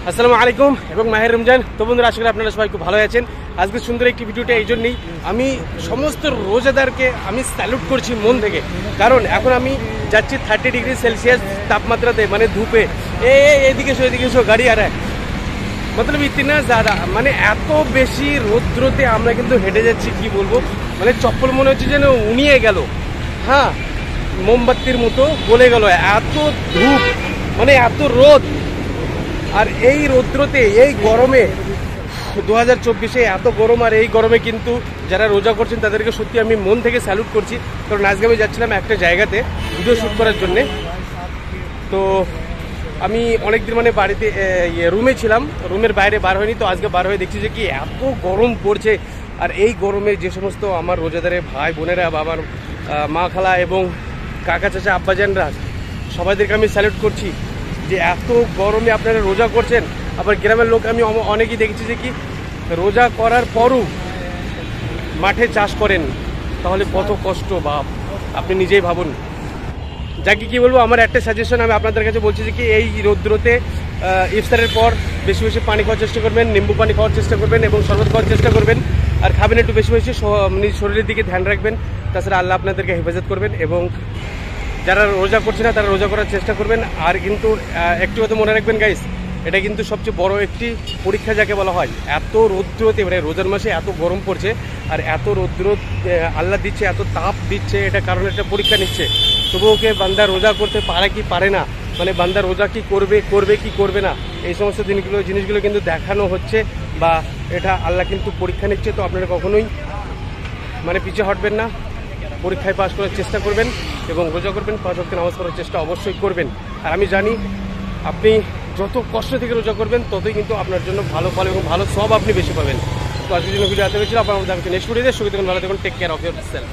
আসসালামু আলাইকুম এবং মাহের রমজান। তো বন্ধুরা, আশা করি আপনারা সবাই খুব ভালো আছেন। আজকে সুন্দর একটি ভিডিওটা এই জন্যই আমি সমস্ত রোজাদারকে আমি স্যালুট করছি মন থেকে, কারণ এখন আমি যাচ্ছি 30 ডিগ্রি সেলসিয়াস তাপমাত্রাতে, মানে ধূপে। এদিকে এসো গাড়ি আর মতলব ইতনা জ্যাদা, মানে এত বেশি রৌদ্রতে আমরা কিন্তু হেঁটে যাচ্ছি, কি বলবো, মানে চপ্পল মনে হচ্ছে যেন উনিয়ে গেল, হ্যাঁ মোমবাতির মতো গলে গেল, এত ধূপ, মানে এত রোদ। আর এই রৌদ্রতে, এই গরমে 2024-এ এত গরম, আর এই গরমে কিন্তু যারা রোজা করছেন তাদেরকে সত্যি আমি মন থেকে স্যালুট করছি। কারণ আজকে আমি যাচ্ছিলাম একটা জায়গাতে ভিডিও শ্যুট করার জন্যে। তো আমি অনেকদিন মানে বাড়িতে রুমে ছিলাম, রুমের বাইরে বার হয়নি। তো আজকে বার হয়ে দেখছি যে কি এত গরম পড়ছে। আর এই গরমে যে সমস্ত আমার রোজাদারের ভাই বোনেরা, বাবার মা খালা এবং কাকা চাচা আব্বাজানরা, সবাইদেরকে আমি স্যালুট করছি যে এত গরমে আপনারা রোজা করছেন। আবার গ্রামের লোক আমি অনেকেই দেখেছি যে কি রোজা করার পরও মাঠে চাষ করেন, তাহলে কত কষ্ট বাপ, আপনি নিজেই ভাবুন। যাকে কি বলবো, আমার একটা সাজেশন আমি আপনাদের কাছে বলছি যে কি এই রৌদ্রতে ইফতারের পর বেশি বেশি পানি খাওয়ার চেষ্টা করবেন, নিম্বু পানি খাওয়ার চেষ্টা করবেন এবং শরবত খাওয়ার চেষ্টা করবেন। আর খাবেন একটু বেশি বেশি, নিজ শরীরের দিকে ধ্যান রাখবেন। তাছাড়া আল্লাহ আপনাদেরকে হেফাজত করবেন। এবং যারা রোজা করছে না তারা রোজা করার চেষ্টা করবেন। আর কিন্তু একটু কথা মনে রাখবেন গাইস, এটা কিন্তু সবচেয়ে বড় একটি পরীক্ষা যাকে বলা হয়। এত রৌদ্রতে, মানে রোজার মাসে এত গরম পড়ছে, আর এত রৌদ্র আল্লাহ দিচ্ছে, এত তাপ দিচ্ছে, এটা কারণে একটা পরীক্ষা নিচ্ছে। তবুও কে বান্দা রোজা করতে পারে কি পারে না, মানে বান্দা রোজা কি করবে কি করবে না, এই সমস্ত জিনিসগুলো কিন্তু দেখানো হচ্ছে, বা এটা আল্লাহ কিন্তু পরীক্ষা নিচ্ছে। তো আপনারা কখনোই মানে পিছিয়ে হটবেন না, পরীক্ষায় পাশ করার চেষ্টা করবেন এবং রোজা করবেন, 5 ওয়াক্ত নামাজ পড়ার চেষ্টা অবশ্যই করবেন। আর আমি জানি আপনি যত কষ্ট থেকে রোজা করবেন ততই কিন্তু আপনার জন্য ভালো ফল এবং ভালো সব আপনি বেশি পাবেন। তো আজকের জন্য ভিডিও এত বেশি, আপনার মধ্যে নেক্সট ভিডিওতে সুবিধা, ভালো থাকুন, টেক কেয়ার অফ ইয়োরসেলফ।